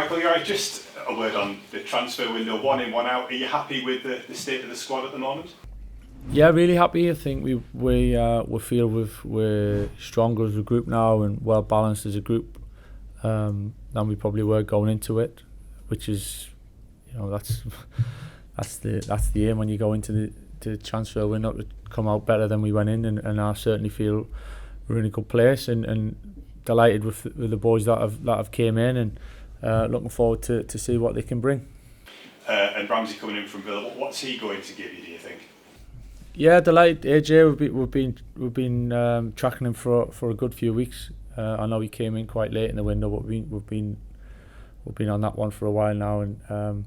Michael, you're right. Just a word on the transfer window, 1 in, 1 out. Are you happy with the state of the squad at the moment? Yeah, really happy. I think we feel we're stronger as a group now and well balanced as a group than we probably were going into it, which is, that's the aim when you go into the transfer window, to come out better than we went in, and I certainly feel we're in a good place and delighted with the boys that have came in, and looking forward to see what they can bring. And Ramsey coming in from Villa, what's he going to give you, do you think? Yeah, delighted. AJ, we've been tracking him for a good few weeks. I know he came in quite late in the window, but we've been on that one for a while now, and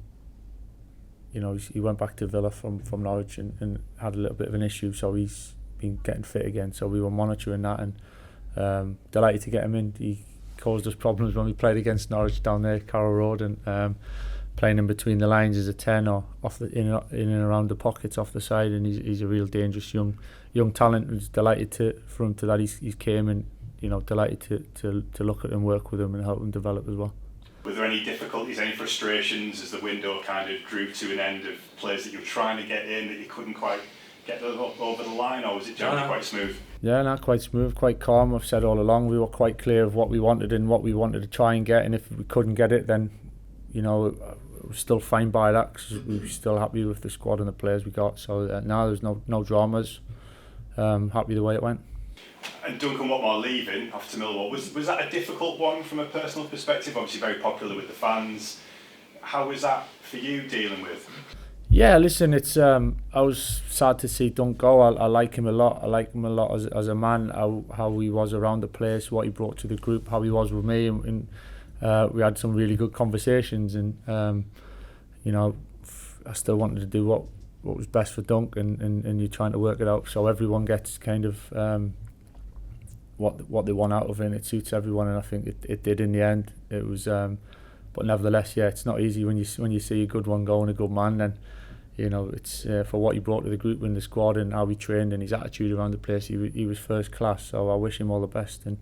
he went back to Villa from Norwich and had a little bit of an issue, so he's been getting fit again. So we were monitoring that, and delighted to get him in. He caused us problems when we played against Norwich down there, Carrow Road, and playing in between the lines as a 10 or off in and around the pockets off the side, and he's a real dangerous young talent. Was delighted for him that he's came, and delighted to look at him, work with him, and help him develop as well. Were there any difficulties, any frustrations as the window kind of drew to an end, of players that you were trying to get in that you couldn't quite get over the line, or was it generally quite smooth? Yeah, no, quite smooth, quite calm. I've said all along we were quite clear of what we wanted and what we wanted to try and get, and if we couldn't get it, then we're still fine by that, because we were still happy with the squad and the players we got. So now there's no dramas. Happy the way it went. And Duncan Watmore leaving off to Millwall, was that a difficult one from a personal perspective? Obviously very popular with the fans. How was that for you dealing with? Yeah, listen, it's I was sad to see Dunk go. I like him a lot. I like him a lot as a man, how he was around the place, what he brought to the group, how he was with me, and we had some really good conversations, and I still wanted to do what was best for Dunk, and you're trying to work it out so everyone gets kind of what they want out of it, and it suits everyone, and I think it did in the end. It was but nevertheless, yeah, it's not easy when you see a good one go and a good man, then it's for what he brought to the group and the squad and how he trained and his attitude around the place. He was first class, so I wish him all the best in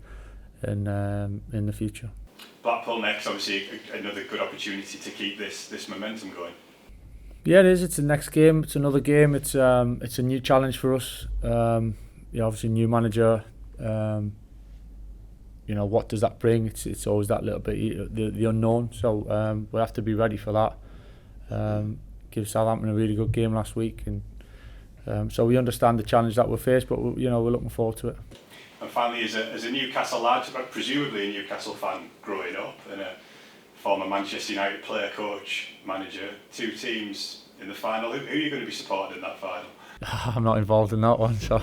the future. Blackpool next, obviously another good opportunity to keep this momentum going. Yeah, it is. It's the next game. It's another game. It's a new challenge for us. Obviously new manager. What does that bring? It's always that little bit the unknown. So we have to be ready for that. Give Southampton a really good game last week, and so we understand the challenge that we're faced, but we're looking forward to it. And finally, as a Newcastle lad, presumably a Newcastle fan growing up, and a former Manchester United player, coach, manager, 2 teams in the final, who are you going to be supporting in that final? I'm not involved in that one, so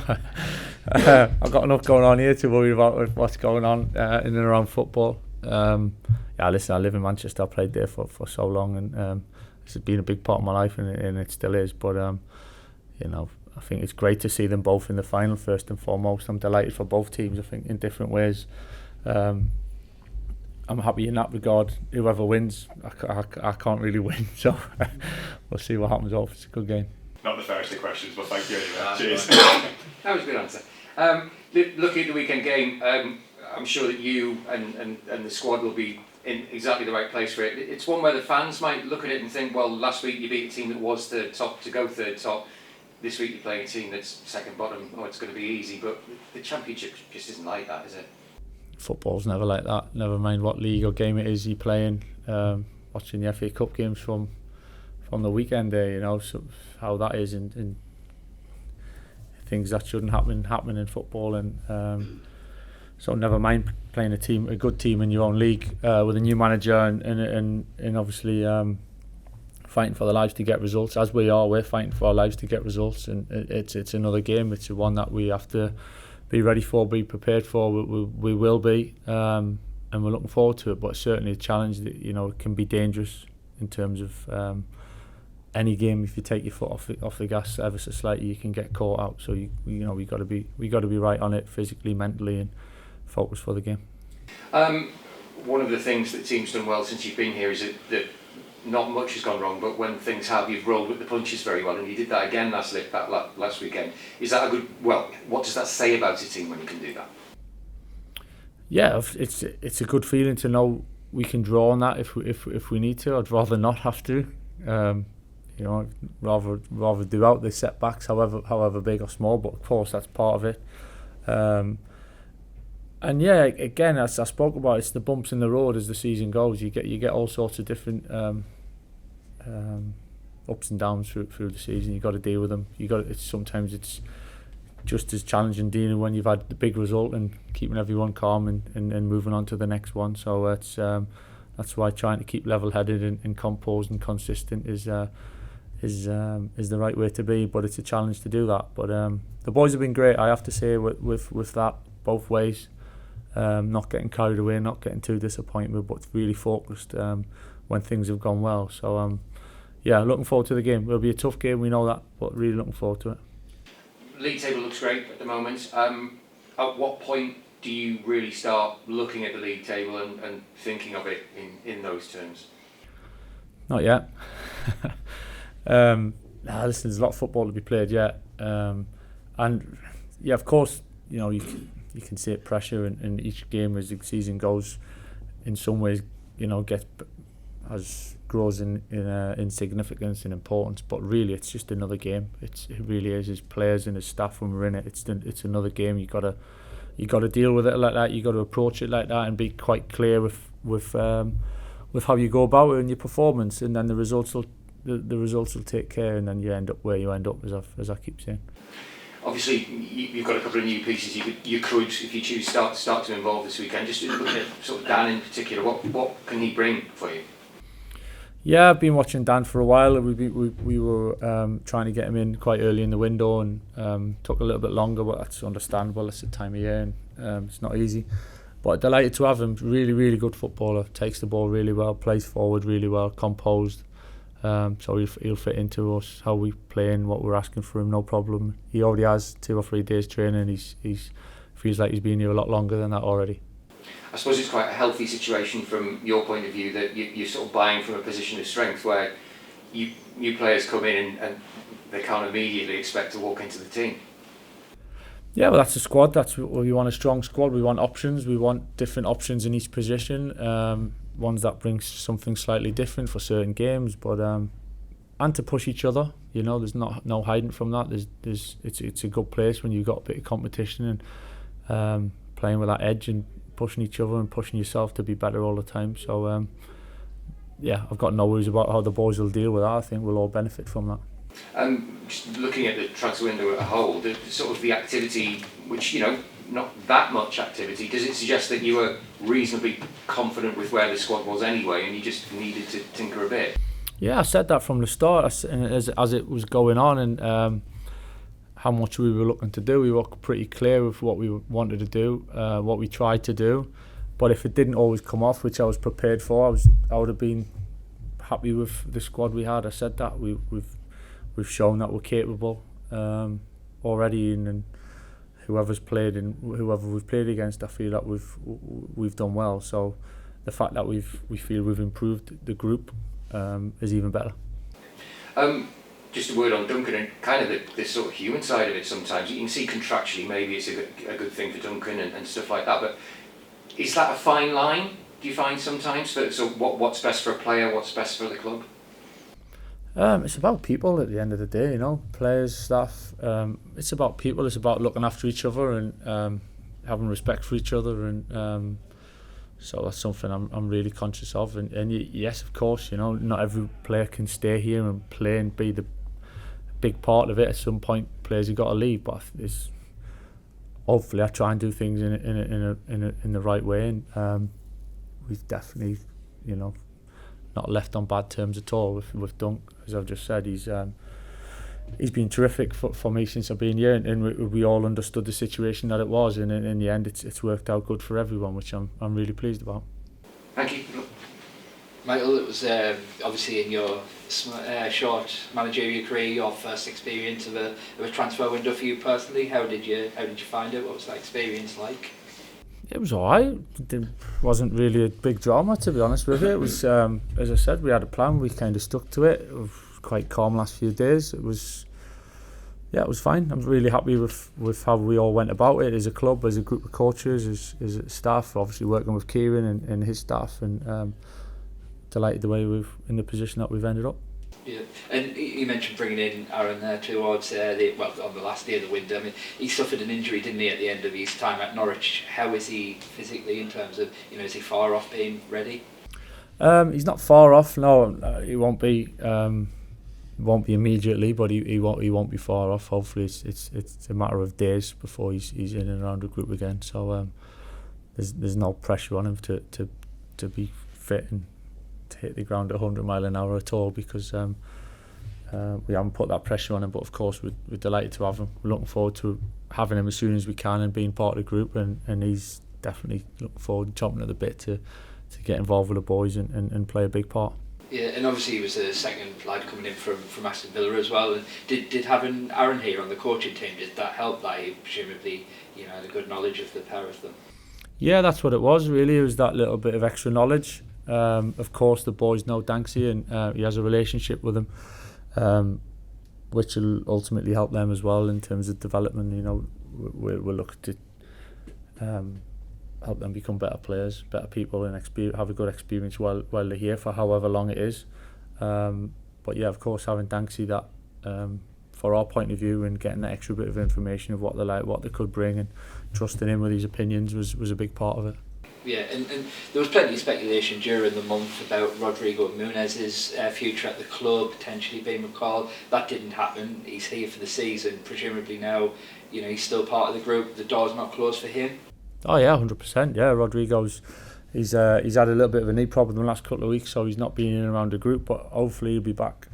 I've got enough going on here to worry about what's going on in and around football. Listen, I live in Manchester. I played there for so long, and it's been a big part of my life, and it still is. But I think it's great to see them both in the final first and foremost. I'm delighted for both teams, I think, in different ways. I'm happy in that regard. Whoever wins, I can't really win, so we'll see what happens. Off. It's a good game. Not the fairest of questions, but thank you anyway. Cheers. That was a good answer. Looking at the weekend game, I'm sure that you and the squad will be in exactly the right place for it. It's one where the fans might look at it and think, well, last week you beat a team that was third top to go third top. This week you're playing a team that's second bottom. Oh, it's going to be easy, but the Championship just isn't like that, is it? Football's never like that. Never mind what league or game it is you're playing. Watching the FA Cup games from the weekend there, so how that is, and things that shouldn't happen in football, and so never mind playing a good team in your own league with a new manager and obviously fighting for their lives to get results, as we're fighting for our lives to get results, and it's another game. It's one that we have to be ready for, be prepared for. We will be, and we're looking forward to it, but certainly a challenge that it can be dangerous in terms of any game. If you take your foot off the gas ever so slightly, you can get caught out. So we got to be right on it physically, mentally, and focus for the game. One of the things that the team's done well since you've been here is that not much has gone wrong, but when things have, you've rolled with the punches very well, and you did that again last weekend. Is that a good? Well, what does that say about your team when you can do that? Yeah, it's a good feeling to know we can draw on that if we need to. I'd rather not have to. Rather do out the setbacks, however big or small. But of course, that's part of it. And yeah, again, as I spoke about, it's the bumps in the road as the season goes. You get all sorts of different ups and downs through the season. You've got to deal with them. Sometimes it's just as challenging dealing when you've had the big result and keeping everyone calm and moving on to the next one. So that's why trying to keep level-headed and composed and consistent is the right way to be. But it's a challenge to do that. But the boys have been great, I have to say, with that both ways. Not getting carried away, not getting too disappointed, but really focused when things have gone well. So looking forward to the game. It'll be a tough game, we know that, but really looking forward to it. League table looks great at the moment. At what point do you really start looking at the league table and thinking of it in those terms? Not yet. Listen, there's a lot of football to be played yet. And yeah, of course, you can see it pressure in each game as the season goes. In some ways, grows in significance and importance. But really, it's just another game. It really is. As players and as staff, when we're in it, it's another game. You gotta deal with it like that. You got to approach it like that and be quite clear with how you go about it and your performance, and then the results will take care, and then you end up where you end up, as I keep saying. Obviously, you've got a couple of new pieces you could, if you choose, start to involve this weekend. Just looking at sort of Dan in particular, what can he bring for you? Yeah, I've been watching Dan for a while. We were trying to get him in quite early in the window, and took a little bit longer, but that's understandable. It's the time of year, and it's not easy. But delighted to have him. Really, really good footballer. Takes the ball really well, plays forward really well, composed. So he'll fit into us, how we play and what we're asking for him, no problem. He already has 2 or 3 days training. He's feels like he's been here a lot longer than that already. I suppose it's quite a healthy situation from your point of view, that you're sort of buying from a position of strength where new players come in and they can't immediately expect to walk into the team. Yeah, well, that's the squad. That's what we want, a strong squad. We want options. We want different options in each position. Ones that bring something slightly different for certain games, but and to push each other. There's no hiding from that. It's a good place when you've got a bit of competition and playing with that edge and pushing each other and pushing yourself to be better all the time. So I've got no worries about how the boys will deal with that. I think we'll all benefit from that. Just looking at the transfer window as a whole, the sort of the activity, which not that much activity, does it suggest that you were reasonably confident with where the squad was anyway, and you just needed to tinker a bit? Yeah, I said that from the start, as it was going on, and how much we were looking to do. We were pretty clear with what we wanted to do, what we tried to do. But if it didn't always come off, which I was prepared for, I would have been happy with the squad we had. I said that we've shown that we're capable already, and whoever's played and whoever we've played against, I feel that we've done well. So the fact that we feel we've improved the group is even better. Just a word on Duncan and kind of the sort of human side of it. Sometimes you can see contractually maybe it's a good thing for Duncan and stuff like that, but is that a fine line, do you find sometimes? So what's best for a player, what's best for the club? It's about people at the end of the day, players, staff. It's about people. It's about looking after each other and having respect for each other, and so that's something I'm really conscious of. And yes, of course, not every player can stay here and play and be the big part of it. At some point, players have got to leave, but hopefully I try and do things in the right way, and we've definitely, not left on bad terms at all with Dunk. As I've just said, he's been terrific for me since I've been here, and we all understood the situation that it was, and in the end it's worked out good for everyone, which I'm really pleased about. Thank you. Michael, it was obviously in your short managerial career your first experience of a transfer window for you personally. How did you find it? What was that experience like? It was alright. It wasn't really a big drama, to be honest with you. It was, as I said, we had a plan. We kind of stuck to it. It was quite calm last few days. It was, Yeah, it was fine. I'm really happy with how we all went about it as a club, as a group of coaches, as staff. Obviously working with Kieran and his staff, and delighted the way we've in the position that we've ended up. Yeah, and you mentioned bringing in Aaron there towards on the last day of the window. I mean, he suffered an injury, didn't he, at the end of his time at Norwich? How is he physically in terms of, is he far off being ready? He's not far off. No, he won't be. Won't be immediately, but he won't be far off. Hopefully, it's a matter of days before he's in and around the group again. So there's no pressure on him to be fit and to hit the ground at 100 mile an hour at all, because we haven't put that pressure on him. But of course, we're delighted to have him. We're looking forward to having him as soon as we can and being part of the group. And he's definitely looking forward, chomping at the bit to get involved with the boys and play a big part. Yeah, and obviously he was a second lad coming in from Aston Villa as well. And did having Aaron here on the coaching team, did that help? That he presumably, had a good knowledge of the pair of them. Yeah, that's what it was really. It was that little bit of extra knowledge. Of course, the boys know Danksy, and he has a relationship with them, which will ultimately help them as well in terms of development. We're looking to help them become better players, better people, and have a good experience while they're here for however long it is. But yeah, of course, having Danksy, that for our point of view, and getting that extra bit of information of what they're like, what they could bring, and trusting him with his opinions was a big part of it. Yeah, and there was plenty of speculation during the month about Rodrigo Munez's future at the club potentially being recalled. That didn't happen. He's here for the season. Presumably now, he's still part of the group. The door's not closed for him. Oh yeah, 100%. Yeah, Rodrigo's he's had a little bit of a knee problem the last couple of weeks, so he's not been in and around the group. But hopefully he'll be back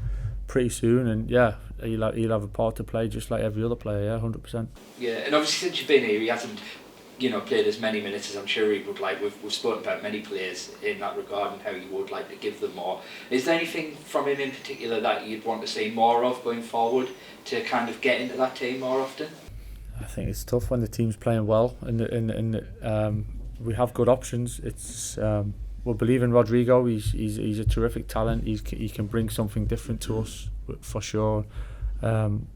pretty soon, and yeah, he'll have a part to play just like every other player. Yeah, 100%. Yeah, and obviously since you've been here, he hasn't played as many minutes as I'm sure he would like. We've spoken about many players in that regard and how you would like to give them more. Is there anything from him in particular that you'd want to see more of going forward to kind of get into that team more often? I think it's tough when the team's playing well and we have good options. It's we believe in Rodrigo. He's a terrific talent. He can bring something different to us for sure, and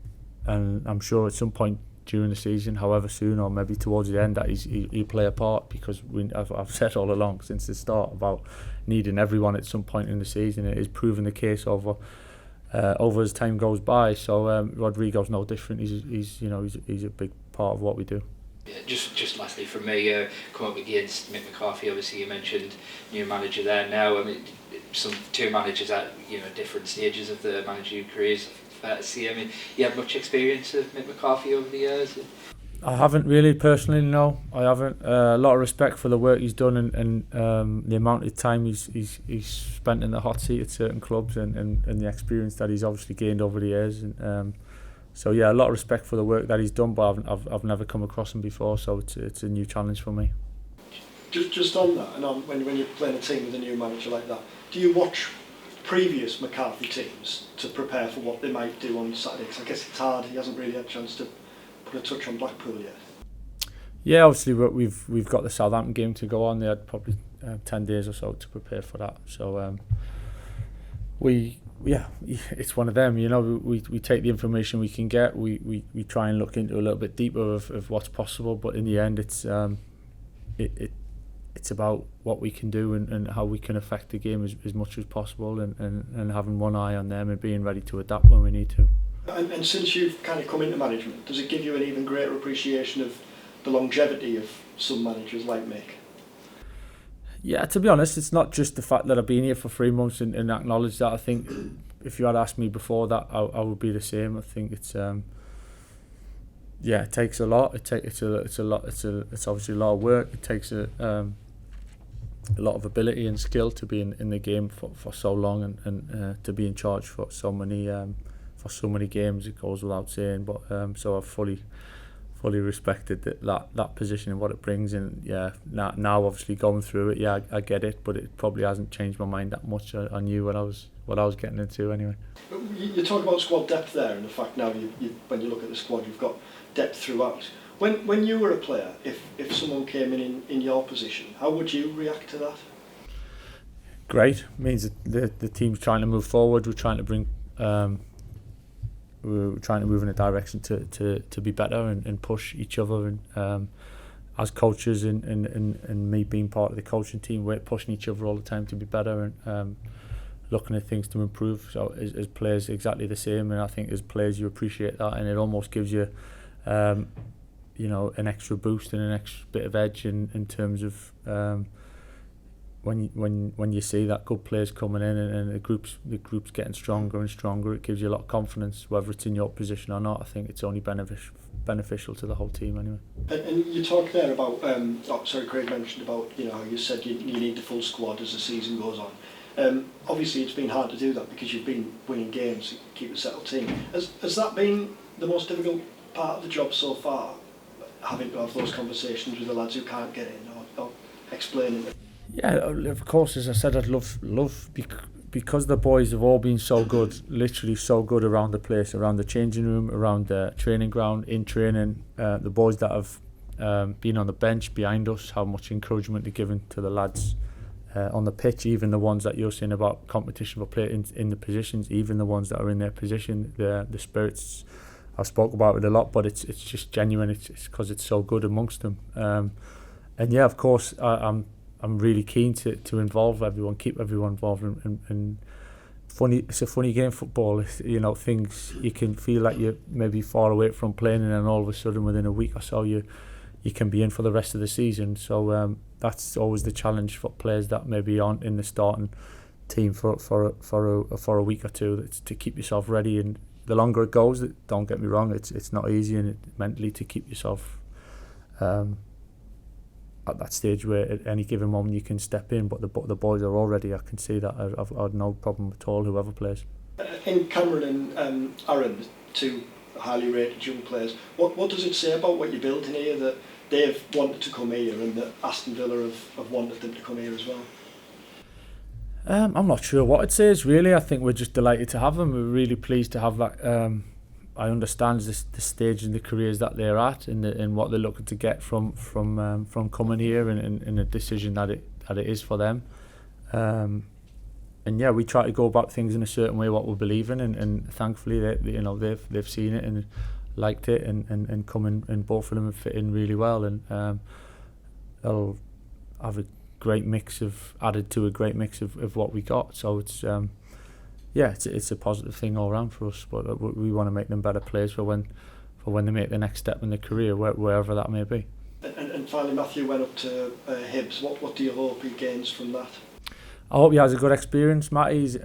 I'm sure at some point during the season, however soon or maybe towards the end, that he'll play a part, because I've said all along since the start about needing everyone at some point in the season. It is proven the case over as time goes by. So Rodrigo's no different. He's a big part of what we do. Yeah, just lastly from me, come up against Mick McCarthy. Obviously, you mentioned new manager there now. I mean, two managers at different stages of the managerial careers. Fair to see. I mean, you have much experience of Mick McCarthy over the years? I haven't really personally. No, I haven't. A lot of respect for the work he's done and the amount of time he's spent in the hot seat at certain clubs and the experience that he's obviously gained over the years. And so yeah, a lot of respect for the work that he's done, but I've never come across him before, so it's a new challenge for me. Just on that, and when you're playing a team with a new manager like that, do you watch previous McCarthy teams to prepare for what they might do on Saturday? Because I guess it's hard. He hasn't really had a chance to put a touch on Blackpool yet. Yeah, obviously we've got the Southampton game to go on. They had probably 10 days or so to prepare for that. So it's one of them. We take the information we can get. We try and look into a little bit deeper of what's possible. But in the end, it's about what we can do and how we can affect the game as much as possible, and having one eye on them and being ready to adapt when we need to. And since you've kind of come into management, does it give you an even greater appreciation of the longevity of some managers like Mick? Yeah, to be honest, it's not just the fact that I've been here for 3 months and acknowledge that. I think if you had asked me before that, I would be the same. I think it's it takes a lot. It's obviously a lot of work. It takes a lot of ability and skill to be in the game for so long and to be in charge for so many games. It goes without saying, but so I've fully respected that position and what it brings. And yeah, now obviously going through it, yeah, I get it, but it probably hasn't changed my mind that much. I knew what I was getting into anyway. You talk about squad depth there, and the fact now when you look at the squad, you've got depth throughout. When you were a player, if someone came in your position, how would you react to that? Great. It means that the team's trying to move forward. We're trying to bring we're trying to move in a direction to be better and push each other, and as coaches and me being part of the coaching team, we're pushing each other all the time to be better, and looking at things to improve. So as players, exactly the same, and I think as players you appreciate that, and it almost gives you you know, an extra boost and an extra bit of edge in terms of when you see that good players coming in, and the group's getting stronger and stronger. It gives you a lot of confidence, whether it's in your position or not. I think it's only beneficial to the whole team anyway. And you talked there about Craig mentioned about, you know, how you said you need the full squad as the season goes on. Obviously it's been hard to do that because you've been winning games to keep a settled team. Has that been the most difficult part of the job so far, having to have those conversations with the lads who can't get in, or explaining it? Yeah, of course, as I said, I'd love because the boys have all been so good, literally so good around the place, around the changing room, around the training ground, in training. The boys that have been on the bench behind us, how much encouragement they're giving to the lads on the pitch, even the ones that you're saying about competition for play in the positions, even the ones that are in their position, the spirits. I've spoke about it a lot, but it's just genuine. It's because it's so good amongst them. And yeah, of course, I'm really keen to involve everyone, keep everyone involved, and funny. It's a funny game, football. You know, things you can feel like you're maybe far away from playing, and then all of a sudden within a week or so you can be in for the rest of the season. So that's always the challenge for players that maybe aren't in the starting team for a week or two. It's to keep yourself ready, and the longer it goes, don't get me wrong, it's not easy, and mentally to keep yourself at that stage where at any given moment you can step in, but the boys are all ready. I can see that. I've had no problem at all, whoever plays. In Cameron and Aaron, the two highly rated young players, what does it say about what you're building here, that they've wanted to come here and that Aston Villa have wanted them to come here as well? I'm not sure what it says really. I think we're just delighted to have them. We're really pleased to have that. I understand the stage in the careers that they're at, and what they're looking to get from coming here, and a decision that it is for them. And yeah, we try to go about things in a certain way, what we believe in, and thankfully they've seen it and liked it, and come in, and both of them have fit in really well, and they'll have a great mix of what we got. So it's it's a positive thing all around for us, but we want to make them better players for when they make the next step in their career, wherever that may be. And finally, Matthew went up to Hibs. What do you hope he gains from that? I hope he has a good experience. Matty's he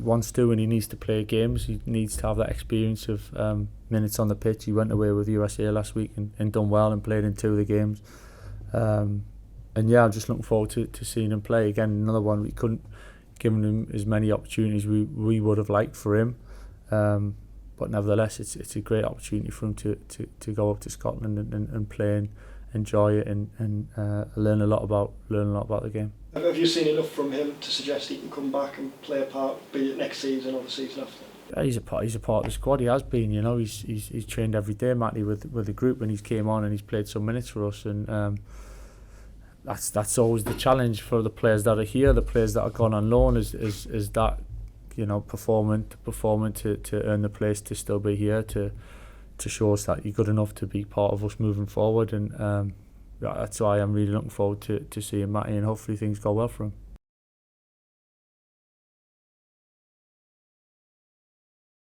wants to, and he needs to play games. He needs to have that experience of minutes on the pitch. He went away with USA last week and done well and played in 2 of the games. And yeah, I'm just looking forward to seeing him play again. Another one, we couldn't given him as many opportunities we would have liked for him, but nevertheless it's a great opportunity for him to go up to Scotland and play and enjoy it, and learn a lot about the game. Have you seen enough from him to suggest he can come back and play a part, be it next season or the season after? Yeah, he's a part of the squad. He has been, you know. He's trained every day, Matty, with the group, and he's came on and he's played some minutes for us, and that's always the challenge for the players that are here, the players that are gone on loan, is that, you know, performing to earn the place to still be here, to show us that you're good enough to be part of us moving forward, and that's why I'm really looking forward to seeing Matty, and hopefully things go well for him.